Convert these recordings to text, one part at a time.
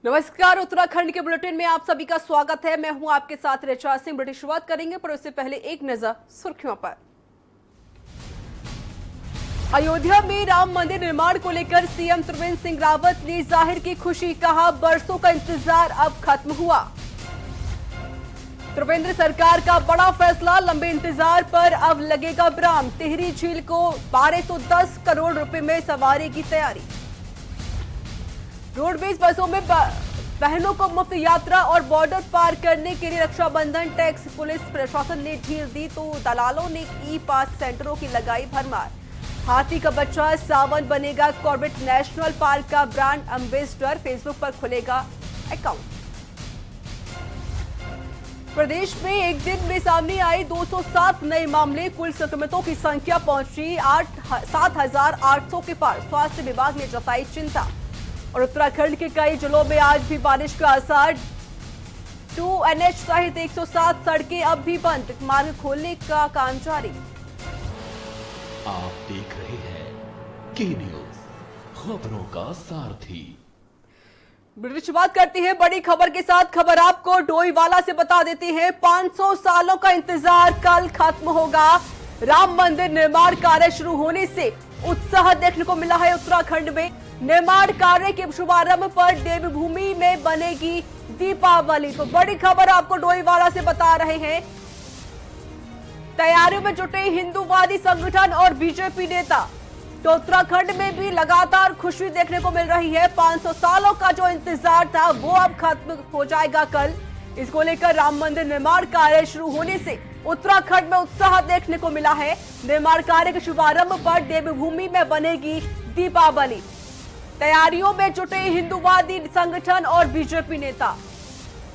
नमस्कार, उत्तराखंड के बुलेटिन में आप सभी का स्वागत है। मैं हूं आपके साथ ऋचा सिंह। बुलेटिन शुरुआत करेंगे पर उससे पहले एक नजर सुर्खियों पर। अयोध्या में राम मंदिर निर्माण को लेकर सीएम त्रिवेंद्र सिंह रावत ने जाहिर की खुशी। कहा, बरसों का इंतजार अब खत्म हुआ। त्रिवेंद्र सरकार का बड़ा फैसला, लंबे इंतजार पर अब लगेगा विराम। टिहरी झील को 1210 करोड़ रुपए में संवारने की तैयारी। रोडवेज बसों में बहनों को मुफ्त यात्रा और बॉर्डर पार करने के लिए रक्षाबंधन टैक्स। पुलिस प्रशासन ने ढील दी तो दलालों ने ई पास सेंटरों की लगाई भरमार। हाथी का बच्चा सावन बनेगा कॉर्बेट नेशनल पार्क का ब्रांड एम्बेसडर। फेसबुक पर खुलेगा अकाउंट। प्रदेश में एक दिन में सामने आए 207 नए मामले। कुल संक्रमितों की संख्या पहुंची 7,800 के पार। स्वास्थ्य विभाग ने जताई चिंता। और उत्तराखंड के कई जिलों में आज भी बारिश का असर। 2NH सहित 107 सड़कें अब भी बंद। मार्ग खोलने का काम जारी। आप देख रहे हैं की न्यूज, खबरों का सारथी। ब्रिटिश बात करती है बड़ी खबर के साथ। खबर आपको डोईवाला से बता देती है। 500 सालों का इंतजार कल खत्म होगा। राम मंदिर निर्माण कार्य शुरू होने से उत्साह देखने को मिला है उत्तराखंड में। निर्माण कार्य के शुभारंभ पर देवभूमि में बनेगी दीपावली। तो बड़ी खबर आपको डोईवाला से बता रहे हैं। तैयारियों में जुटे हिंदूवादी संगठन और बीजेपी नेता। तो उत्तराखंड में भी लगातार खुशी देखने को मिल रही है। 500 सालों का जो इंतजार था वो अब खत्म हो जाएगा कल। इसको लेकर राम मंदिर निर्माण कार्य शुरू होने से उत्तराखंड में उत्साह देखने को मिला है। निर्माण कार्य के शुभारंभ पर देवभूमि में बनेगी दीपावली। तैयारियों में जुटे हिंदूवादी संगठन और बीजेपी नेता।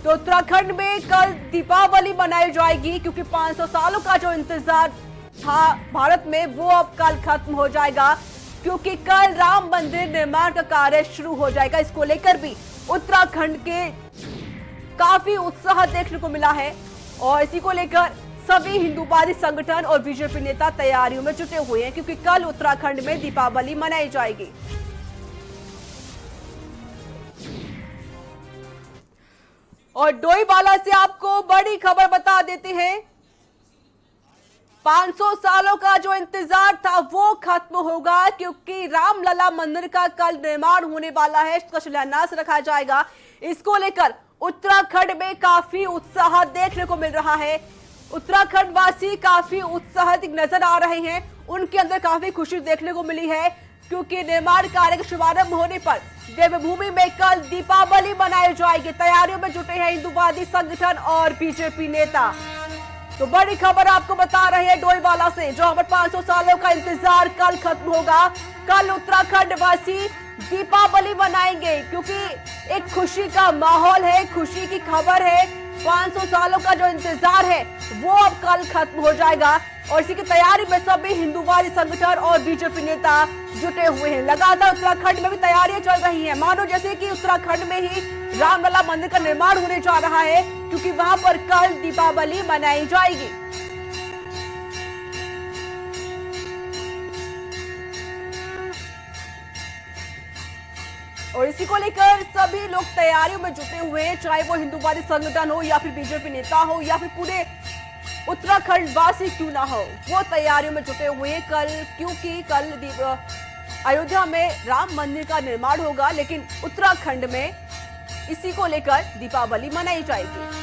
तो उत्तराखंड में कल दीपावली मनाई जाएगी क्योंकि 500 सालों का जो इंतजार था भारत में वो अब कल खत्म हो जाएगा क्योंकि कल राम मंदिर निर्माण का कार्य शुरू हो जाएगा। इसको लेकर भी उत्तराखंड के काफी उत्साह देखने को मिला है और इसी को लेकर सभी हिंदूवादी संगठन और बीजेपी नेता तैयारियों में जुटे हुए हैं क्योंकि कल उत्तराखंड में दीपावली मनाई जाएगी। और डोईवाला से आपको बड़ी खबर बता देते हैं। 500 सालों का जो इंतजार था वो खत्म होगा क्योंकि रामलला मंदिर का कल निर्माण होने वाला है। इसका शिलान्यास रखा जाएगा। इसको लेकर उत्तराखंड में काफी उत्साह देखने को मिल रहा है। उत्तराखंड वासी काफी उत्साहित नजर आ रहे हैं। उनके अंदर काफी खुशी देखने को मिली है क्योंकि निर्माण कार्य का शुभारंभ होने पर देवभूमि में कल दीपावली मनाई जाएगी। तैयारियों में जुटे हैं हिंदूवादी संगठन और बीजेपी नेता। तो बड़ी खबर आपको बता रहे हैं डोईवाला से, जहां पर 500 सालों का इंतजार कल खत्म होगा। कल उत्तराखंड वासी दीपावली मनाएंगे क्योंकि एक खुशी का माहौल है, खुशी की खबर है। 500 सालों का जो इंतजार है वो अब कल खत्म हो जाएगा और इसी की तैयारी में सभी हिंदूवादी संगठन और बीजेपी नेता जुटे हुए हैं। लगातार उत्तराखंड में भी तैयारियां चल रही हैं, मानो जैसे कि उत्तराखंड में ही रामलला मंदिर का निर्माण होने जा रहा है क्योंकि वहां पर कल दीपावली मनाई जाएगी। और इसी को लेकर सभी लोग तैयारियों में जुटे हुए हैं, चाहे वो हिंदूवादी संगठन हो या फिर बीजेपी नेता हो या फिर पूरे उत्तराखंड वासी क्यों ना हो, वो तैयारियों में जुटे हुए हैं कल क्योंकि कल अयोध्या में राम मंदिर का निर्माण होगा लेकिन उत्तराखंड में इसी को लेकर दीपावली मनाई जाएगी।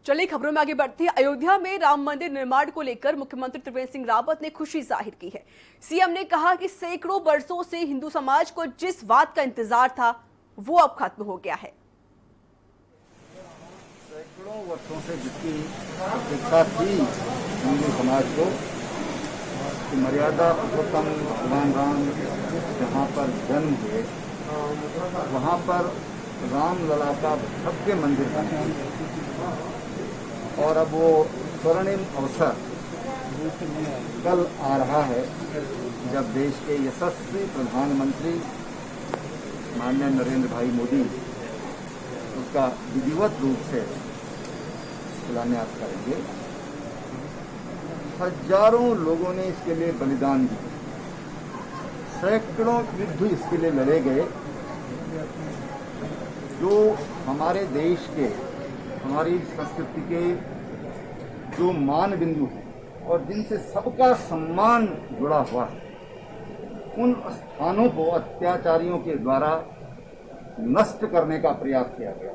चलिए खबरों में आगे बढ़ते हैं। अयोध्या में राम मंदिर निर्माण को लेकर मुख्यमंत्री त्रिवेंद्र सिंह रावत ने खुशी जाहिर की है। सीएम ने कहा कि सैकड़ों वर्षों से हिंदू समाज को जिस बात का इंतजार था वो अब खत्म हो गया है। सैकड़ों वर्षों से जिसकी अपेक्षा थी हिंदू समाज को कि मर्यादा पुरुषोत्तम भगवान राम जहाँ पर जन्म हुए वहाँ पर रामलला का भव्य मंदिर बना और अब वो स्वर्णिम अवसर कल आ रहा है जब देश के यशस्वी प्रधानमंत्री माननीय नरेंद्र भाई मोदी उसका विधिवत रूप से शिलान्यास करेंगे। हजारों लोगों ने इसके लिए बलिदान दिए, सैकड़ों युद्ध इसके लिए लड़े गए। जो हमारे देश के, हमारी संस्कृति के जो मान बिंदु हैं और जिनसे सबका सम्मान जुड़ा हुआ है, उन स्थानों को अत्याचारियों के द्वारा नष्ट करने का प्रयास किया गया।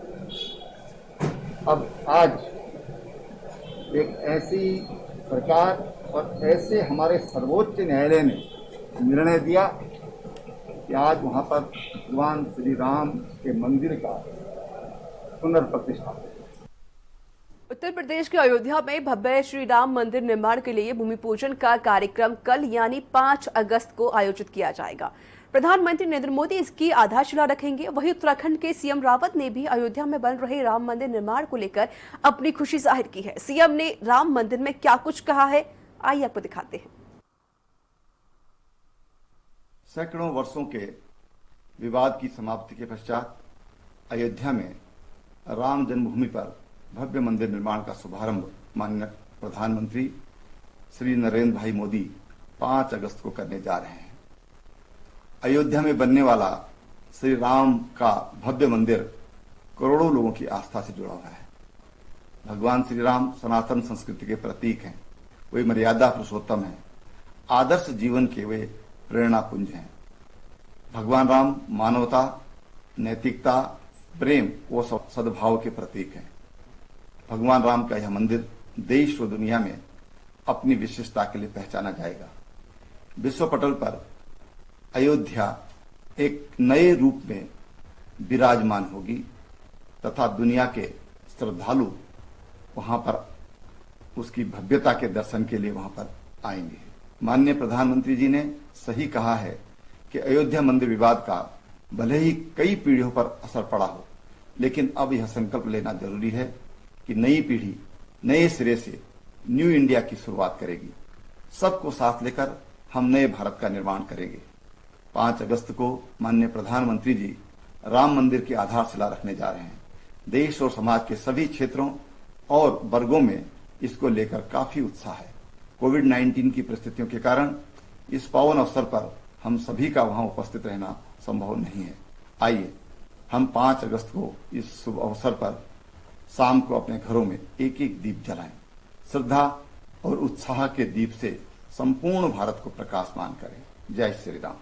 अब आज एक ऐसी सरकार और ऐसे हमारे सर्वोच्च न्यायालय ने निर्णय दिया कि आज वहां पर भगवान श्री राम के मंदिर का पुनर्प्रतिष्ठा। उत्तर प्रदेश के अयोध्या में भव्य श्री राम मंदिर निर्माण के लिए भूमि पूजन का कार्यक्रम कल यानी 5 अगस्त को आयोजित किया जाएगा। प्रधानमंत्री नरेंद्र मोदी इसकी आधारशिला रखेंगे। वहीं उत्तराखंड के सीएम रावत ने भी अयोध्या में बन रहे राम मंदिर निर्माण को लेकर अपनी खुशी जाहिर की है। सीएम ने राम मंदिर में क्या कुछ कहा है, आइए आपको दिखाते हैं। सैकड़ों वर्षों के विवाद की समाप्ति के पश्चात अयोध्या में राम जन्मभूमि पर भव्य मंदिर निर्माण का शुभारंभ माननीय प्रधानमंत्री श्री नरेंद्र भाई मोदी 5 अगस्त को करने जा रहे हैं। अयोध्या में बनने वाला श्री राम का भव्य मंदिर करोड़ों लोगों की आस्था से जुड़ा हुआ है। भगवान श्री राम सनातन संस्कृति के प्रतीक हैं, वे मर्यादा पुरुषोत्तम हैं, आदर्श जीवन के वे प्रेरणा पुंज हैं। भगवान राम मानवता, नैतिकता, प्रेम व सद्भाव के प्रतीक हैं। भगवान राम का यह मंदिर देश व दुनिया में अपनी विशिष्टता के लिए पहचाना जाएगा। विश्व पटल पर अयोध्या एक नए रूप में विराजमान होगी तथा दुनिया के श्रद्धालु वहां पर उसकी भव्यता के दर्शन के लिए वहां पर आएंगे। माननीय प्रधानमंत्री जी ने सही कहा है कि अयोध्या मंदिर विवाद का भले ही कई पीढ़ियों पर असर पड़ा हो, लेकिन अब यह संकल्प लेना जरूरी है कि नई पीढ़ी नए सिरे से न्यू इंडिया की शुरुआत करेगी। सबको साथ लेकर हम नए भारत का निर्माण करेंगे। 5 अगस्त को माननीय प्रधानमंत्री जी राम मंदिर की आधारशिला रखने जा रहे हैं। देश और समाज के सभी क्षेत्रों और वर्गों में इसको लेकर काफी उत्साह है। कोविड-19 की परिस्थितियों के कारण इस पावन अवसर पर हम सभी का वहां उपस्थित रहना संभव नहीं है। आइए हम 5 अगस्त को इस शुभ अवसर पर शाम को अपने घरों में एक एक दीप जलाएं। श्रद्धा और उत्साह के दीप से संपूर्ण भारत को प्रकाशमान करें। जय श्री राम।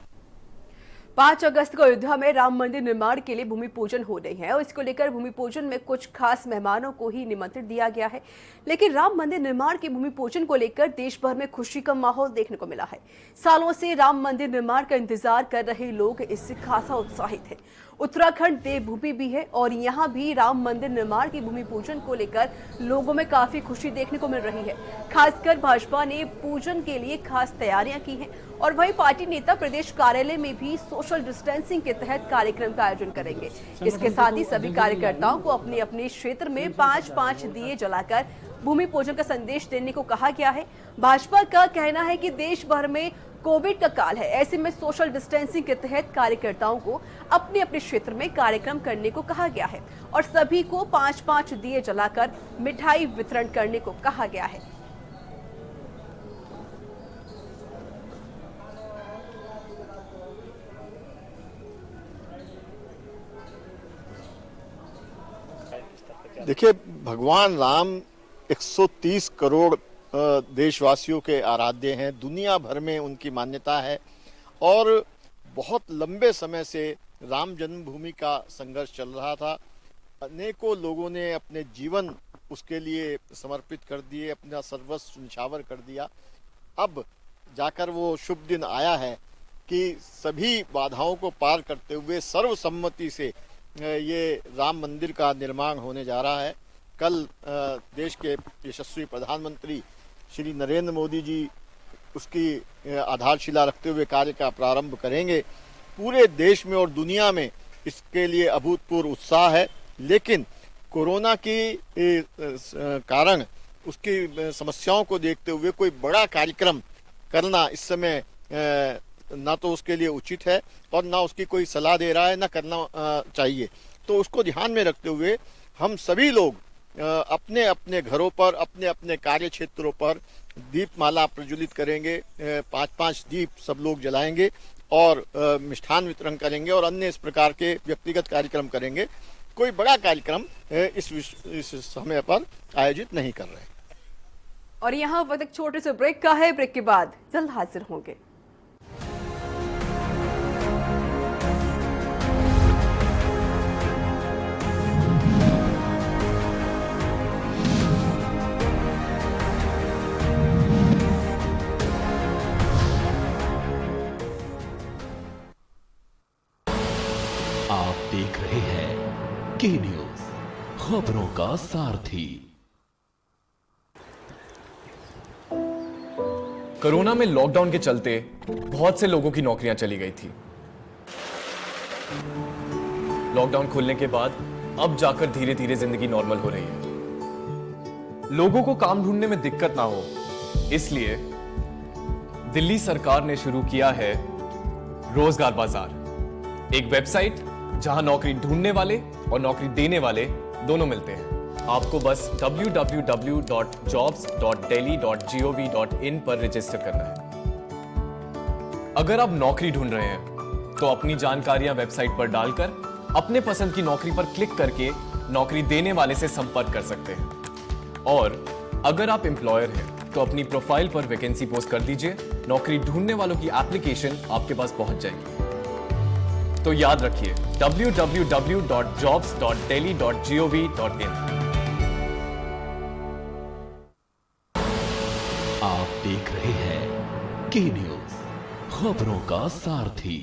5 अगस्त को अयोध्या में राम मंदिर निर्माण के लिए भूमि पूजन हो रही है और इसको लेकर भूमि पूजन में कुछ खास मेहमानों को ही निमंत्रित दिया गया है। लेकिन राम मंदिर निर्माण के भूमि पूजन को लेकर देश भर में खुशी का माहौल देखने को मिला है। सालों से राम मंदिर निर्माण का इंतजार कर रहे लोग इससे खासा उत्साहित हैं। उत्तराखंड देवभूमि भी है और यहाँ भी राम मंदिर निर्माण की भूमि पूजन को लेकर लोगों में काफी खुशी देखने को मिल रही है। खासकर भाजपा ने पूजन के लिए खास तैयारियां की हैं और वहीं पार्टी नेता प्रदेश कार्यालय में भी सोशल डिस्टेंसिंग के तहत कार्यक्रम का आयोजन करेंगे। इसके साथ ही सभी कार्यकर्ताओं को अपने अपने क्षेत्र में 5-5 दिए जलाकर भूमि पूजन का संदेश देने को कहा गया है। भाजपा का कहना है कि देश भर में कोविड का काल है, ऐसे में सोशल डिस्टेंसिंग के तहत कार्यकर्ताओं को अपने अपने क्षेत्र में कार्यक्रम करने को कहा गया है और सभी को 5-5 दिए जलाकर मिठाई वितरण करने को कहा गया है। देखिए, भगवान राम 130 करोड़ देशवासियों के आराध्य हैं। दुनिया भर में उनकी मान्यता है और बहुत लंबे समय से राम जन्मभूमि का संघर्ष चल रहा था। अनेकों लोगों ने अपने जीवन उसके लिए समर्पित कर दिए, अपना सर्वस्व निछावर कर दिया। अब जाकर वो शुभ दिन आया है कि सभी बाधाओं को पार करते हुए सर्वसम्मति से ये राम मंदिर का निर्माण होने जा रहा है। कल देश के यशस्वी प्रधानमंत्री श्री नरेंद्र मोदी जी उसकी आधारशिला रखते हुए कार्य का प्रारंभ करेंगे। पूरे देश में और दुनिया में इसके लिए अभूतपूर्व उत्साह है, लेकिन कोरोना की कारण उसकी समस्याओं को देखते हुए कोई बड़ा कार्यक्रम करना इस समय ना तो उसके लिए उचित है और ना उसकी कोई सलाह दे रहा है, ना करना चाहिए। तो उसको ध्यान में रखते हुए हम सभी लोग अपने अपने घरों पर, अपने अपने कार्य क्षेत्रों पर दीपमाला प्रज्वलित करेंगे। 5-5 दीप सब लोग जलाएंगे और मिष्ठान वितरण करेंगे और अन्य इस प्रकार के व्यक्तिगत कार्यक्रम करेंगे। कोई बड़ा कार्यक्रम इस समय पर आयोजित नहीं कर रहे हैं। और यहाँ वक्त एक छोटे से ब्रेक का है। ब्रेक के बाद जल्द हाजिर होंगे। आप देख रहे हैं के न्यूज, खबरों का सारथी। कोरोना में लॉकडाउन के चलते बहुत से लोगों की नौकरियां चली गई थी। लॉकडाउन खुलने के बाद अब जाकर धीरे धीरे जिंदगी नॉर्मल हो रही है। लोगों को काम ढूंढने में दिक्कत ना हो, इसलिए दिल्ली सरकार ने शुरू किया है रोजगार बाजार, एक वेबसाइट जहां नौकरी ढूंढने वाले और नौकरी देने वाले दोनों मिलते हैं। आपको बस www.jobs.delhi.gov.in पर रजिस्टर करना है। अगर आप नौकरी ढूंढ रहे हैं तो अपनी जानकारियां वेबसाइट पर डालकर अपने पसंद की नौकरी पर क्लिक करके नौकरी देने वाले से संपर्क कर सकते हैं। और अगर आप एम्प्लॉयर हैं तो अपनी प्रोफाइल पर वैकेंसी पोस्ट कर दीजिए। नौकरी ढूंढने वालों की एप्लीकेशन आपके पास पहुंच जाएगी। तो याद रखिए www.jobs.delhi.gov.in। आप देख रहे हैं के न्यूज, खबरों का सारथी।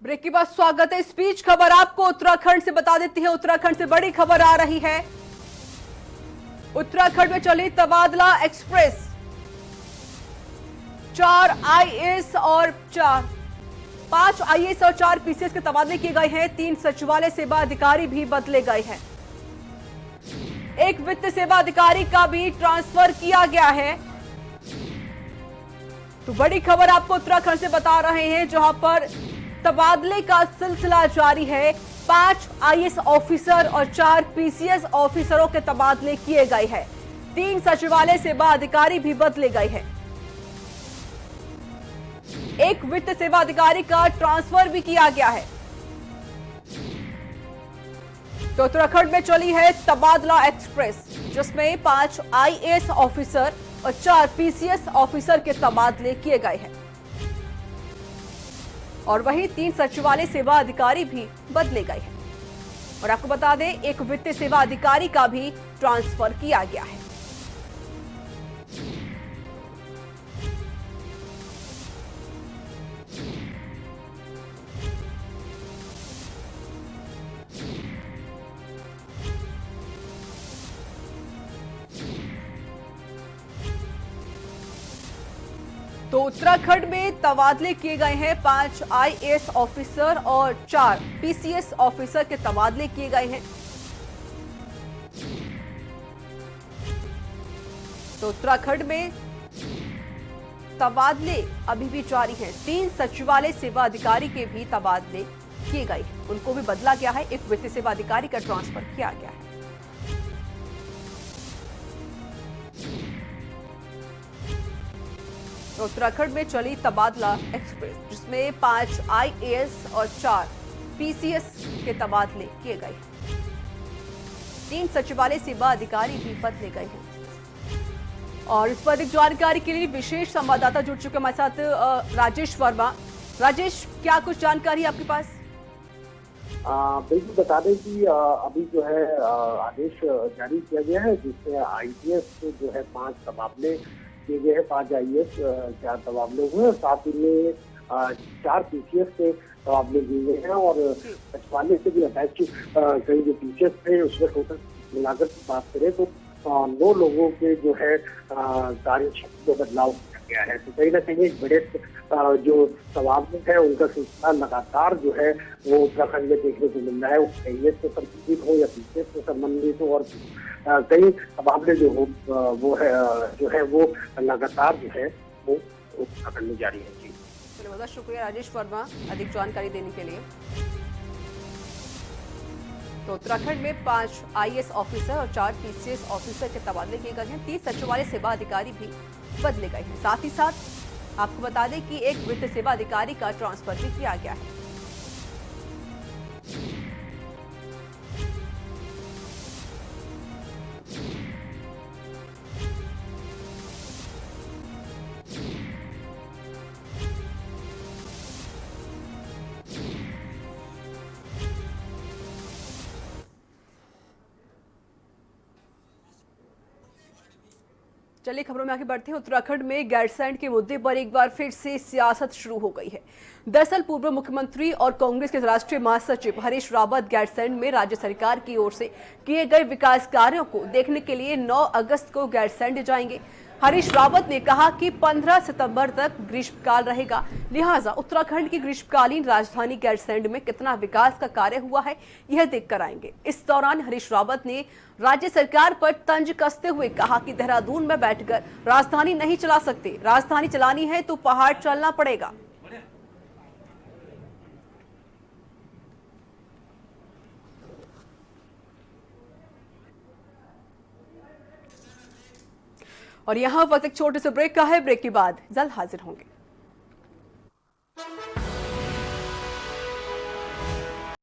ब्रेक के बाद स्वागत है। स्पीच खबर आपको उत्तराखंड से बता देती है। उत्तराखंड से बड़ी खबर आ रही है। उत्तराखंड में चली तबादला एक्सप्रेस। 5 आईएएस और 4 पीसीएस के तबादले किए गए हैं। 3 सचिवालय सेवा अधिकारी भी बदले गए हैं। एक वित्त सेवा अधिकारी का भी ट्रांसफर किया गया है। तो बड़ी खबर आपको उत्तराखंड से बता रहे हैं, जहां पर तबादले का सिलसिला जारी है। 5 आईएएस ऑफिसर और 4 पीसीएस ऑफिसरों के तबादले किए गए हैं। 3 सचिवालय सेवा अधिकारी भी बदले गए हैं। एक वित्त सेवा अधिकारी का ट्रांसफर भी किया गया है। तो उत्तराखंड में चली है तबादला एक्सप्रेस, जिसमें 5 आईएएस ऑफिसर और 4 पीसीएस ऑफिसर के तबादले किए गए हैं। और वहीं 3 सचिवालय सेवा अधिकारी भी बदले गए हैं। और आपको बता दें, एक वित्तीय सेवा अधिकारी का भी ट्रांसफर किया गया है। तो उत्तराखंड में तबादले किए गए हैं। 5 आईएएस ऑफिसर और 4 पीसीएस ऑफिसर के तबादले किए गए हैं। तो उत्तराखंड में तबादले अभी भी जारी हैं। 3 सचिवालय सेवा अधिकारी के भी तबादले किए गए हैं, उनको भी बदला गया है। एक वित्तीय सेवा अधिकारी का ट्रांसफर किया गया है। उत्तराखंड में चली तबादला एक्सप्रेस, जिसमें 5 आईएएस और 4 पीसीएस के तबादले किए गए हैं। 3 सचिवालय सेवा अधिकारी भी बदले गए हैं। और इस पर अधिक जानकारी के लिए विशेष संवाददाता जुड़ चुके हमारे साथ, राजेश वर्मा। राजेश, क्या कुछ जानकारी है आपके पास? बिल्कुल बता दें कि अभी जो है आदेश जारी किया गया है, जिसमें आईपीएस जो है 5 तबादले किए गए हैं। 5 आईएएस 4 तबादले हुए हैं, साथ ही में 4 पीसीएस के तबादले किए गए हैं। और सचिवालय से भी अटैच कई जो पीसीएस थे, उसमें टोटल मिलाकर बात करें तो 9 लोगों के जो है कार्य क्षेत्र में बदलाव गया है। तो कहीं ना कहीं एक बड़े जो तबादले है उनका सिलसिला लगातार जो है वो उत्तराखंड में देखने को मिल रहा है, एस से संबंधित हो या बीजेपी से संबंधित हो, और कई तबादले जो हो जो है वो लगातार जो है वो उत्तराखंड में जारी है। जी, चलिए, बहुत शुक्रिया राजेश वर्मा अधिक जानकारी देने के लिए। तो उत्तराखंड में 5 IAS ऑफिसर और 4 PCS ऑफिसर के तबादले किए गए हैं। 30 सचिवालय सेवा अधिकारी भी बदले गए हैं। साथ ही साथ आपको बता दें कि एक वित्त सेवा अधिकारी का ट्रांसफर भी किया गया है। चलिए खबरों में आगे बढ़ते हैं। उत्तराखंड में गैरसैंण के मुद्दे पर एक बार फिर से सियासत शुरू हो गई है। दरअसल पूर्व मुख्यमंत्री और कांग्रेस के राष्ट्रीय महासचिव हरीश रावत गैरसैंण में राज्य सरकार की ओर से किए गए विकास कार्यों को देखने के लिए 9 अगस्त को गैरसैंण जाएंगे। हरीश रावत ने कहा कि 15 सितंबर तक ग्रीष्मकाल रहेगा, लिहाजा उत्तराखंड की ग्रीष्मकालीन राजधानी गैरसैंण में कितना विकास का कार्य हुआ है यह देखकर आएंगे। इस दौरान हरीश रावत ने राज्य सरकार पर तंज कसते हुए कहा कि देहरादून में बैठकर राजधानी नहीं चला सकते, राजधानी चलानी है तो पहाड़ चलना पड़ेगा। और यहाँ वक्त एक छोटे से ब्रेक का है, ब्रेक के बाद जल्द हाजिर होंगे।